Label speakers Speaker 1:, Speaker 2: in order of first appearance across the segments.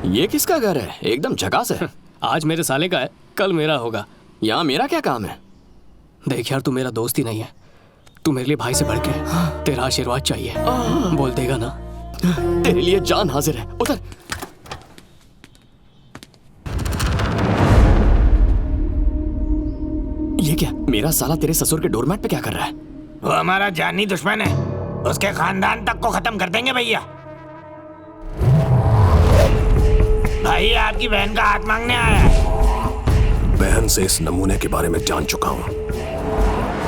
Speaker 1: ये किसका घर है? एकदम झकास है।
Speaker 2: आज मेरे साले का है, कल मेरा होगा।
Speaker 1: यहाँ मेरा क्या काम है?
Speaker 2: देख यार, तू मेरा दोस्त ही नहीं है, तू मेरे लिए भाई से बढ़ के। तेरा आशीर्वाद चाहिए, बोल देगा ना?
Speaker 1: तेरे लिए जान हाजिर है। उधर ये क्या? मेरा साला तेरे ससुर के डोरमैट पे क्या कर रहा है?
Speaker 3: वो हमारा जानी दुश्मन है, उसके खानदान तक को खत्म कर देंगे भैया। भाई आपकी बहन का हाथ मांगने आया है।
Speaker 4: बहन से इस नमूने के बारे में जान चुका हूँ।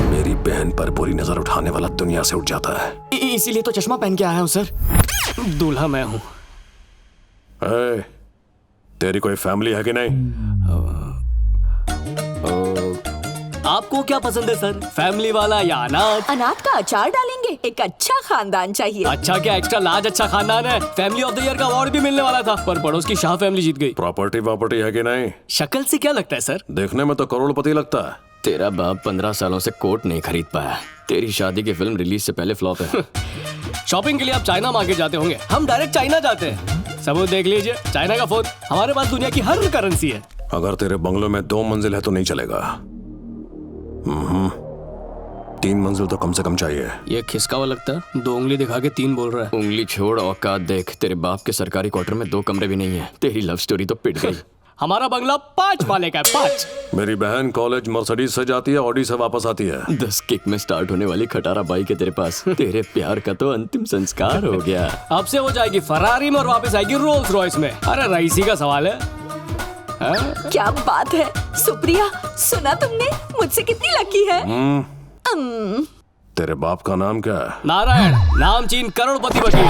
Speaker 4: मेरी बहन पर बुरी नजर उठाने वाला दुनिया से उठ जाता है।
Speaker 1: इसीलिए तो चश्मा पहन के आया हूँ सर।
Speaker 2: दूल्हा मैं हूँ।
Speaker 4: तेरी कोई फैमिली है कि नहीं?
Speaker 2: आपको क्या पसंद है सर, फैमिली वाला या अनाथ?
Speaker 5: अनाथ का अचार डालेंगे, एक अच्छा खानदान चाहिए।
Speaker 2: अच्छा क्या एक्स्ट्रा लार्ज अच्छा खानदान है? फैमिली ऑफ द ईयर का अवार्ड भी मिलने वाला था, पर पड़ोस की शाह फैमिली जीत गई।
Speaker 4: प्रॉपर्टी है कि नहीं?
Speaker 2: शक्ल से क्या लगता है सर?
Speaker 4: देखने में तो करोड़पति लगता है।
Speaker 1: तेरा बाप 15 सालों से कोट नहीं खरीद पाया। तेरी शादी की फिल्म रिलीज से पहले फ्लॉप है।
Speaker 2: शॉपिंग के लिए आप चाइना मार्केट जाते होंगे, हम डायरेक्ट चाइना जाते हैं। सबूत देख लीजिए, चाइना का फोन। हमारे पास दुनिया की हर करेंसी है।
Speaker 4: अगर तेरे बंगलों में 2 मंजिल है तो नहीं चलेगा। 3 मंजिल तो कम से कम चाहिए।
Speaker 2: ये खिसका हुआ लगता है, 2 उंगली दिखा के 3 बोल रहा है।
Speaker 1: उंगली छोड़, औकात देख। तेरे बाप के सरकारी क्वार्टर में 2 कमरे भी नहीं है। तेरी लव स्टोरी तो पिट गई।
Speaker 2: हमारा बंगला 5 माले का है, 5।
Speaker 4: मेरी बहन कॉलेज मर्सिडीज से जाती है, ऑडी से वापस आती है।
Speaker 1: 10 किक में स्टार्ट होने वाली खटारा बाइक है तेरे पास। तेरे प्यार का तो अंतिम संस्कार हो गया।
Speaker 2: अब से वो जाएगी फरारी में और वापस आएगी रोल्स रॉयस में। अरे रईसी का सवाल है।
Speaker 5: क्या बात है सुप्रिया, सुना तुमने? मुझसे कितनी लकी है।
Speaker 4: तेरे बाप का नाम क्या है?
Speaker 2: नारायण, नामचीन करोड़पति वकील।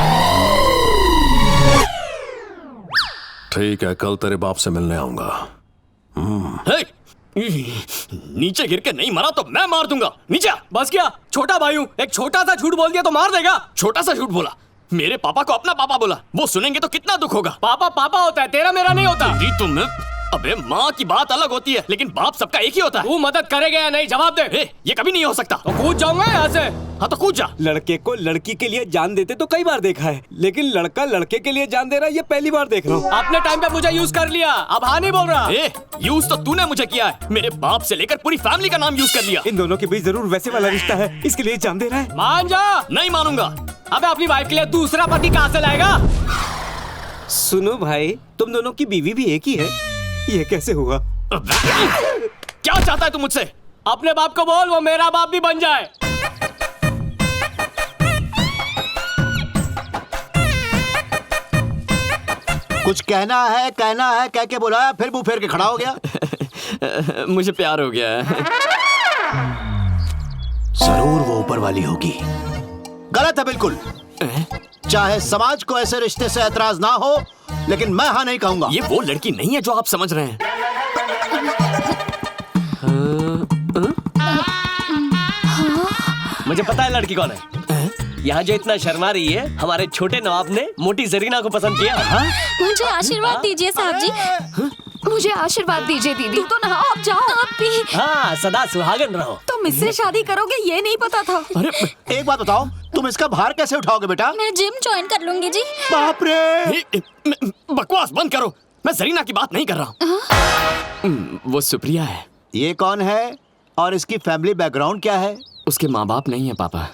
Speaker 4: ठीक है, कल तेरे बाप से मिलने आऊंगा।
Speaker 1: नीचे गिर के नहीं मरा तो मैं मार दूंगा। नीचे आ।
Speaker 2: बस क्या, छोटा भाई हूँ, एक छोटा सा झूठ बोल दिया तो मार देगा।
Speaker 1: छोटा सा झूठ बोला? मेरे पापा को अपना पापा बोला। वो सुनेंगे तो कितना दुख होगा।
Speaker 2: पापा पापा होता है, तेरा मेरा नहीं होता।
Speaker 1: तुम अबे माँ की बात अलग होती है, लेकिन बाप सबका एक ही होता है।
Speaker 2: तू मदद करेगा या नहीं, जवाब दे।
Speaker 1: ये कभी नहीं हो सकता।
Speaker 2: तो कूद जाऊंगा यहाँ से।
Speaker 1: हाँ तो कूद जा।
Speaker 6: लड़के को लड़की के लिए जान देते तो कई बार देखा है, लेकिन लड़का लड़के के लिए जान दे रहा है, ये पहली बार देख रहा हूँ।
Speaker 2: अपने टाइम पे मुझे यूज कर लिया, अब हाँ नहीं बोल रहा।
Speaker 1: यूज तो तूने मुझे किया है। मेरे बाप से लेकर पूरी फैमिली का नाम यूज कर लिया।
Speaker 6: इन दोनों के बीच जरूर वैसे वाला रिश्ता है, इसके लिए जान दे रहा है।
Speaker 2: मान जा।
Speaker 1: नहीं मानूंगा।
Speaker 2: अबे अपनी वाइफ के लिए दूसरा पति कहाँ से लाएगा?
Speaker 6: सुनो भाई, तुम दोनों की बीवी भी एक ही है, ये कैसे हुआ?
Speaker 1: क्या चाहता है तू मुझसे?
Speaker 2: अपने बाप को बोल वो मेरा बाप भी बन जाए।
Speaker 7: कुछ कहना है कह के बुलाया, फिर मुंह फेर के खड़ा हो गया।
Speaker 1: मुझे प्यार हो गया है।
Speaker 7: जरूर वो ऊपर वाली होगी। गलत है बिल्कुल। चाहे समाज को ऐसे रिश्ते से ऐतराज ना हो, लेकिन मैं हाँ नहीं कहूंगा।
Speaker 1: ये वो लड़की नहीं है जो आप समझ रहे हैं।
Speaker 6: मुझे पता है लड़की कौन है। यहाँ जो इतना शर्मा रही है, हमारे छोटे नवाब ने मोटी जरीना को पसंद किया।
Speaker 8: मुझे आशीर्वाद दीजिए साहब जी, मुझे आशीर्वाद दीजिए दीदी।
Speaker 5: तू तो नहाओ, अब जाओ।
Speaker 8: आप भी।
Speaker 6: हाँ, सदा सुहागन रहो।
Speaker 5: तुम इससे शादी करोगे ये नहीं पता था।
Speaker 1: अरे
Speaker 7: एक बात बताओ, तुम इसका भार कैसे उठाओगे बेटा?
Speaker 8: मैं जिम ज्वाइन कर लूंगी जी।
Speaker 7: बाप रे,
Speaker 1: बकवास बंद करो। मैं जरीना की बात नहीं कर रहा हूँ। वो सुप्रिया है।
Speaker 7: ये कौन है और इसकी फैमिली बैकग्राउंड क्या है?
Speaker 1: उसके माँ बाप नहीं है पापा,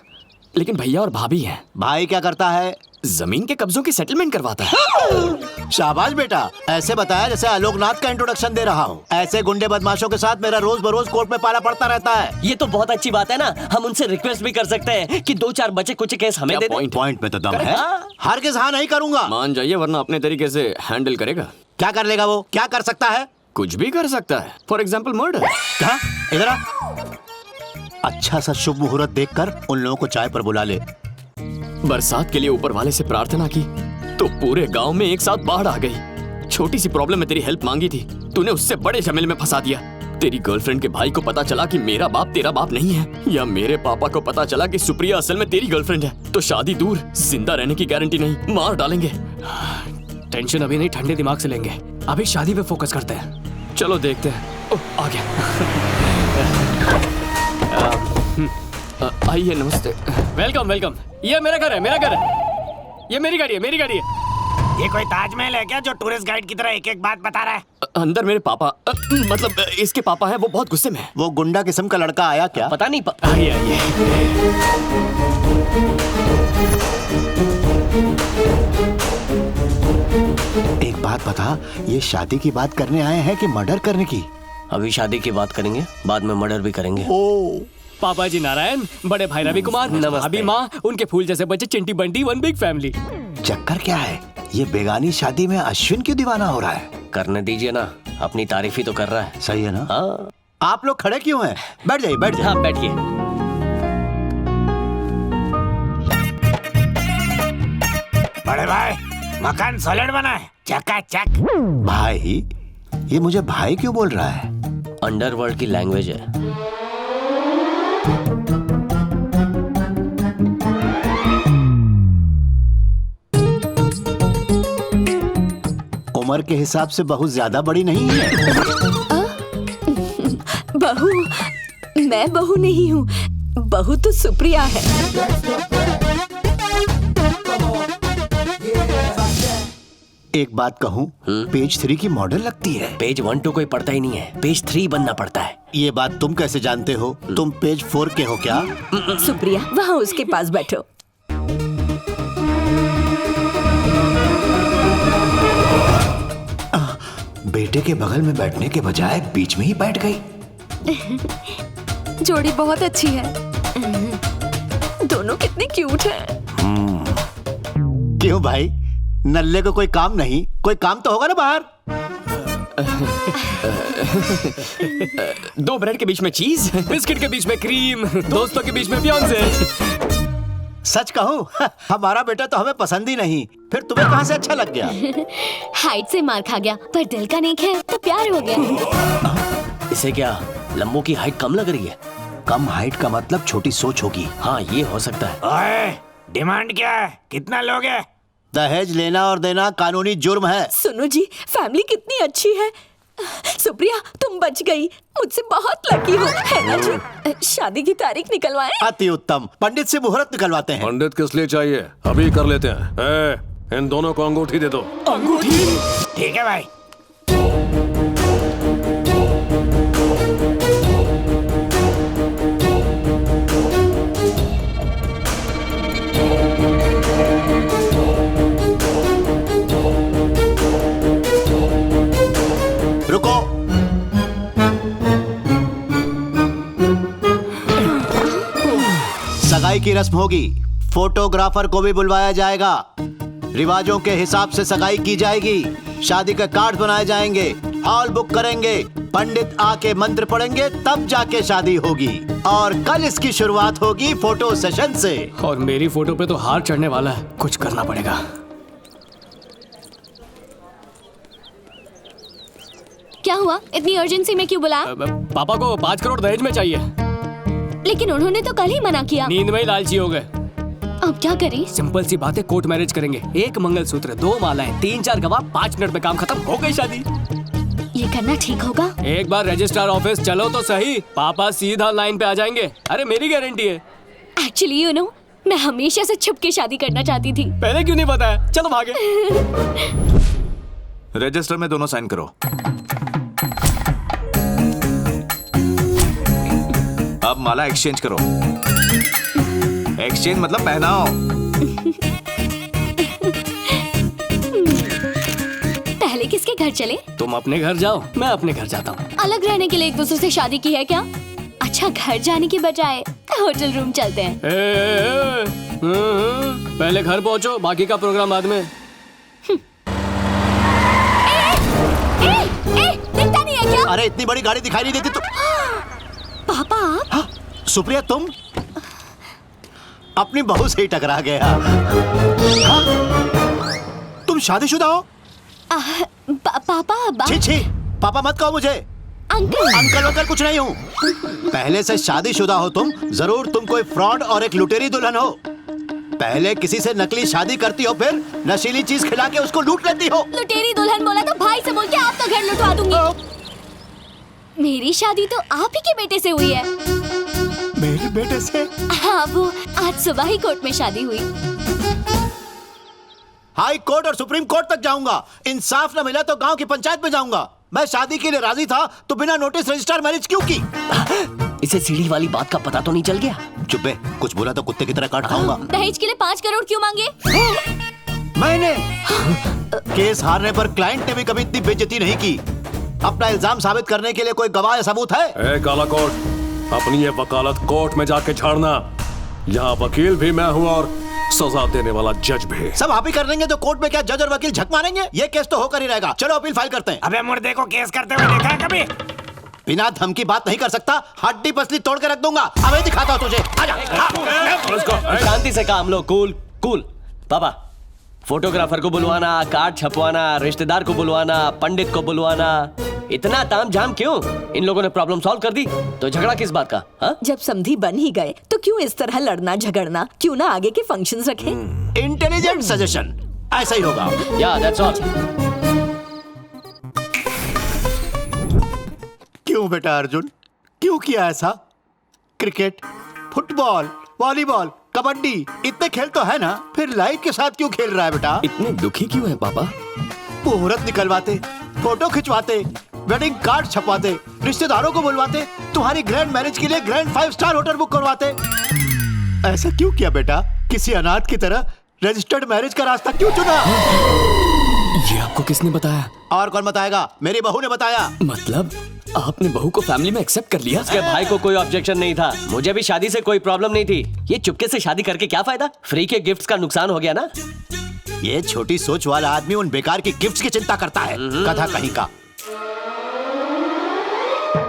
Speaker 1: लेकिन भैया और भाभी हैं।
Speaker 7: भाई क्या करता है?
Speaker 1: जमीन के कब्जों की सेटलमेंट करवाता है।
Speaker 7: शाबाश बेटा, ऐसे बताया जैसे आलोकनाथ का इंट्रोडक्शन दे रहा हूँ। ऐसे गुंडे बदमाशों के साथ मेरा रोज बरोज कोर्ट में पाला पड़ता रहता है।
Speaker 6: ये तो बहुत अच्छी बात है ना, हम उनसे रिक्वेस्ट भी कर सकते हैं कि 2-4 बचे कुछ केस हमें दे दें।
Speaker 7: पॉइंट में तो दम है। हरगिज़ हाँ नहीं करूंगा।
Speaker 1: मान जाइए, वरना अपने तरीके से हैंडल करेगा।
Speaker 7: क्या कर लेगा वो? क्या कर सकता है?
Speaker 1: कुछ भी कर सकता है। For example murder.
Speaker 7: क्या? इधर आ। अच्छा सा शुभ मुहूर्त देखकर उन लोगों को चाय पर बुला ले।
Speaker 1: बरसात के लिए ऊपर वाले से प्रार्थना की तो पूरे गांव में एक साथ बाढ़ आ गई। छोटी सी प्रॉब्लम में तेरी हेल्प मांगी थी, तूने उससे बड़े झमेले में फंसा दिया। तेरी गर्लफ्रेंड के भाई को पता चला कि मेरा बाप तेरा बाप नहीं है, या मेरे पापा को पता चला कि सुप्रिया असल में तेरी गर्लफ्रेंड है, तो शादी दूर, जिंदा रहने की गारंटी नहीं, मार डालेंगे।
Speaker 2: टेंशन अभी नहीं, ठंडे दिमाग से लेंगे। अभी शादी पे फोकस करते हैं।
Speaker 1: चलो देखते हैं। ओह, आ गया। आइए, नमस्ते।
Speaker 2: Welcome welcome. ये मेरा घर है, मेरा घर है। ये मेरी गाड़ी है, मेरी गाड़ी है।
Speaker 3: ये कोई ताजमहल है क्या जो टूरिस्ट गाइड की तरह एक एक बात बता रहा है?
Speaker 1: अंदर मेरे पापा मतलब इसके पापा हैं, वो बहुत गुस्से में हैं।
Speaker 7: वो गुंडा किस्म का लड़का आया क्या?
Speaker 6: पता नहीं
Speaker 1: आइए आइए।
Speaker 7: एक बात बता, ये शादी की बात करने आए हैं कि मर्डर करने की?
Speaker 6: अभी शादी की बात करेंगे, बाद में मर्डर भी करेंगे।
Speaker 7: ओ,
Speaker 2: पापा जी नारायण, बड़े भाई रवि कुमार,
Speaker 6: नमस्ते।
Speaker 2: अभी माँ, उनके फूल जैसे बच्चे चिंटी बंटी, वन बिग फैमिली।
Speaker 7: चक्कर क्या है? ये बेगानी शादी में अश्विन क्यों दीवाना हो रहा है?
Speaker 6: करने दीजिए ना, अपनी तारीफ ही तो कर रहा है।
Speaker 7: सही है ना?
Speaker 6: हाँ
Speaker 7: आप लोग खड़े क्यों हैं? बैठ जाइए, बैठ जाइए।
Speaker 6: हाँ बैठिए।
Speaker 3: बड़े भाई, मकान सॉलिड बना है, चकाचक।
Speaker 7: भाई, ये मुझे भाई क्यों बोल रहा है?
Speaker 6: अंडरवर्ल्ड की लैंग्वेज है।
Speaker 7: उम्र के हिसाब से बहुत ज्यादा बड़ी नहीं है।
Speaker 5: बहू, मैं बहू नहीं हूँ, बहू तो सुप्रिया है।
Speaker 7: एक बात कहूँ, पेज 3 की मॉडल लगती है।
Speaker 6: पेज 1 2 कोई पढ़ता ही नहीं है, पेज 3 बनना पड़ता है।
Speaker 7: ये बात तुम कैसे जानते हो? तुम पेज 4 के हो क्या?
Speaker 5: सुप्रिया, वहाँ उसके पास बैठो।
Speaker 7: बेटे के बगल में बैठने के बजाय बीच में ही बैठ गई।
Speaker 8: जोड़ी बहुत अच्छी है।
Speaker 5: दोनों कितने क्यूट हैं।
Speaker 7: क्यों भाई, नल्ले को कोई काम नहीं? कोई काम तो होगा ना बाहर?
Speaker 1: 2 ब्रेड के बीच में चीज,
Speaker 2: बिस्किट के बीच में क्रीम, दोस्तों के बीच में फियांसे।
Speaker 7: सच कहूँ, हमारा बेटा तो हमें पसंद ही नहीं, फिर तुम्हें कहाँ से अच्छा लग गया?
Speaker 8: हाइट से मार खा गया, पर दिल का नहीं है तो प्यार हो गया।
Speaker 6: इसे क्या लंबू की हाइट कम लग रही है?
Speaker 7: कम हाइट का मतलब छोटी सोच होगी।
Speaker 6: हाँ ये हो सकता है।
Speaker 3: ओए, डिमांड क्या है? कितना लोगे?
Speaker 7: दहेज लेना और देना कानूनी जुर्म है।
Speaker 5: सुनो जी, फैमिली कितनी अच्छी है। सुप्रिया, तुम बच गई, मुझसे बहुत लकी हो, है ना जी? शादी की तारीख निकलवाएं?
Speaker 7: अति उत्तम, पंडित से मुहूर्त निकलवाते हैं।
Speaker 4: पंडित किस लिए चाहिए? अभी कर लेते हैं। इन दोनों को अंगूठी दे दो।
Speaker 2: अंगूठी?
Speaker 3: ठीक है भाई।
Speaker 7: रुको। सगाई की रस्म होगी, फोटोग्राफर को भी बुलवाया जाएगा। रिवाजों के हिसाब से सगाई की जाएगी, शादी के कार्ड बनाए जाएंगे, हॉल बुक करेंगे, पंडित आके मंत्र पढ़ेंगे, तब जाके शादी होगी। और कल इसकी शुरुआत होगी फोटो सेशन से।
Speaker 2: और मेरी फोटो पे तो हार चढ़ने वाला है, कुछ करना पड़ेगा।
Speaker 8: क्या हुआ, इतनी अर्जेंसी में क्यों बुलाया?
Speaker 2: पापा को 5 करोड़ दहेज में चाहिए।
Speaker 8: लेकिन उन्होंने तो कल ही मना किया।
Speaker 2: नींद में ही लालची हो गए।
Speaker 8: अब क्या करें?
Speaker 2: सिंपल सी बात है, कोर्ट मैरिज करेंगे। 1 मंगलसूत्र, 2 मालाएं, 3-4 गवाह, 5 मिनट में काम खत्म, हो गई शादी।
Speaker 8: ये करना ठीक होगा?
Speaker 2: एक बार रजिस्ट्रार ऑफिस चलो तो सही, पापा सीधा लाइन पे आ जाएंगे। अरे मेरी गारंटी है।
Speaker 8: एक्चुअली यू नो, मैं हमेशा से छुप के शादी करना चाहती थी।
Speaker 2: पहले क्यों नहीं बताया? चलो भागे।
Speaker 9: रजिस्टर में दोनों साइन करो। अब माला एक्सचेंज करो। एक्सचेंज मतलब पहनाओ।
Speaker 8: पहले किसके घर चले?
Speaker 2: तुम अपने घर जाओ, मैं अपने घर जाता हूँ।
Speaker 8: अलग रहने के लिए एक दूसरे से शादी की है क्या? अच्छा, घर जाने के बजाय होटल रूम चलते हैं।
Speaker 2: पहले घर पहुँचो, बाकी का प्रोग्राम बाद में।
Speaker 8: दिखता नहीं है क्या?
Speaker 7: अरे इतनी बड़ी गाड़ी दिखाई नहीं देती तो?
Speaker 8: पापा आप?
Speaker 7: हाँ, सुप्रिया तुम? अपनी बहू से ही टकरा गया। हाँ? तुम शादीशुदा हो?
Speaker 8: पापा
Speaker 7: छी छी, पापा मत कहो मुझे।
Speaker 8: अंकल।
Speaker 7: अंकल वंकल कुछ नहीं हूँ। पहले से शादीशुदा हो तुम, जरूर तुम कोई फ्रॉड और एक लुटेरी दुल्हन हो। पहले किसी से नकली शादी करती हो, फिर नशीली चीज खिला के उसको लूट लेती हो।
Speaker 8: लुटेरी दुल्हन बोला तो भाई से बोल के आपका घर लुटवा दूंगी। मेरी शादी तो आप ही के बेटे से हुई है।
Speaker 7: मेरे बेटे से?
Speaker 8: हाँ, वो आज सुबह ही कोर्ट में शादी हुई।
Speaker 7: हाई कोर्ट और सुप्रीम कोर्ट तक जाऊंगा। इंसाफ न मिला तो गांव की पंचायत में जाऊंगा। मैं शादी के लिए राजी था तो बिना नोटिस रजिस्टर मैरिज क्यों की?
Speaker 6: इसे सीढ़ी वाली बात का पता तो नहीं चल गया?
Speaker 7: चुप है, कुछ बोला तो कुत्ते की तरह काट खाऊंगा।
Speaker 8: दहेज के लिए 5 करोड़ क्यों मांगे?
Speaker 7: मैंने केस हारने पर क्लाइंट ने भी कभी इतनी बेइज्जती नहीं की। अपना इल्जाम साबित करने के लिए कोई गवाह या सबूत है?
Speaker 4: ए काला कोट, अपनी ये वकालत कोर्ट में जाके झाड़ना। यहाँ वकील भी मैं हूँ और सजा देने वाला जज भी।
Speaker 7: सब आप ही कर लेंगे तो कोर्ट में क्या जज और वकील झक मारेंगे? ये केस तो होकर ही रहेगा। चलो अपील फाइल करते हैं।
Speaker 3: अबे मुर्दे को केस करते हुए देखा है कभी?
Speaker 7: बिना धमकी बात नहीं कर सकता। हड्डी पसली तोड़ के रख दूंगा। अब ये दिखाता हूँ तुझे। आजा।
Speaker 6: शांति से काम लो। Cool cool. पापा, फोटोग्राफर को बुलवाना, कार्ड छपवाना, रिश्तेदार को बुलवाना, पंडित को बुलवाना, इतना तामझाम क्यों? इन लोगों ने प्रॉब्लम सॉल्व कर दी तो झगड़ा किस बात का? हा?
Speaker 5: जब समधी बन ही गए तो क्यों इस तरह लड़ना झगड़ना? क्यों ना आगे के फंक्शंस रखें?
Speaker 7: इंटेलिजेंट सजेशन, ऐसा ही होगा।
Speaker 6: या दैट्स ऑल।
Speaker 7: क्यों बेटा अर्जुन, क्यों किया ऐसा? क्रिकेट, फुटबॉल, वॉलीबॉल, कबड्डी, इतने खेल तो है ना, फिर लाइफ के साथ क्यों खेल रहा है बेटा?
Speaker 1: इतने दुखी क्यों है पापा?
Speaker 7: मुहूर्त निकलवाते, फोटो खिंचवाते, वेडिंग कार्ड छपवाते, रिश्तेदारों को बुलवाते, तुम्हारी ग्रैंड मैरिज के लिए ग्रैंड 5 स्टार होटल बुक करवाते। ऐसा क्यों किया बेटा? किसी अनाथ की तरह रजिस्टर्ड मैरिज का रास्ता क्यों चुना?
Speaker 1: ये आपको किसने बताया?
Speaker 7: और कौन बताएगा? मेरी बहू ने बताया।
Speaker 1: मतलब आपने बहू को फैमिली में एक्सेप्ट कर लिया?
Speaker 6: उसके भाई को कोई ऑब्जेक्शन नहीं था। मुझे भी शादी से कोई प्रॉब्लम नहीं थी। ये चुपके से शादी करके क्या फायदा? फ्री के गिफ्ट्स का नुकसान हो गया ना।
Speaker 7: ये छोटी सोच वाला आदमी उन बेकार की गिफ्ट्स की चिंता करता है। कथा कहीं का।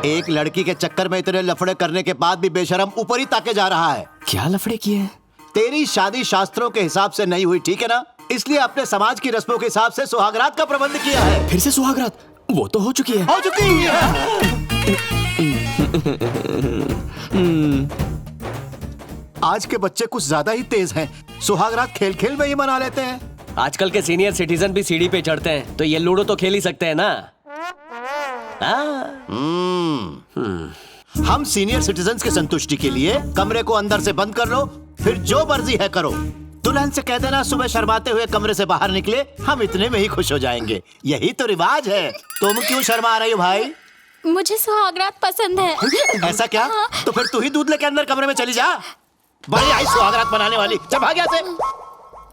Speaker 7: एक लड़की के चक्कर में इतने लफड़े करने के बाद भी बेशरम ऊपर ही ताके जा रहा है।
Speaker 1: क्या लफड़े किए हैं?
Speaker 7: तेरी शादी शास्त्रों के हिसाब से नहीं हुई, ठीक है ना? इसलिए अपने समाज की रस्मों के हिसाब से सुहागरात का प्रबंध किया है।
Speaker 1: फिर से सुहागरात? वो तो हो चुकी है।
Speaker 7: हो चुकी है। आज के बच्चे कुछ ज्यादा ही तेज हैं। सुहागरात खेल खेल में ही मना लेते हैं।
Speaker 6: आजकल के सीनियर सिटीजन भी सीढ़ी पे चढ़ते हैं तो ये लूडो तो खेल ही सकते हैं ना।
Speaker 7: हम सीनियर सिटीजन्स की संतुष्टि के लिए कमरे को अंदर से बंद कर लो, फिर जो मर्जी है करो। दुल्हन से कह देना सुबह शर्माते हुए कमरे से बाहर निकले, हम इतने में ही खुश हो जाएंगे। यही तो रिवाज है। तुम क्यों शर्मा रही हो भाई?
Speaker 8: मुझे सुहागरात पसंद है।
Speaker 7: ऐसा क्या? तो फिर तू ही दूध लेके अंदर कमरे में चली जा। बड़ी आई सुहागरात बनाने वाली। चल भाग यहाँ से।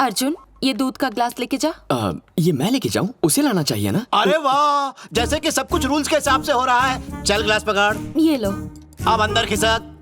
Speaker 5: अर्जुन, ये दूध का ग्लास लेके जा।
Speaker 1: ये मैं लेके जाऊं? उसे लाना चाहिए ना।
Speaker 7: अरे वाह, जैसे कि सब कुछ रूल्स के हिसाब से हो रहा है। चल ग्लास पकड़।
Speaker 5: ये लो।
Speaker 7: अब अंदर खिसक।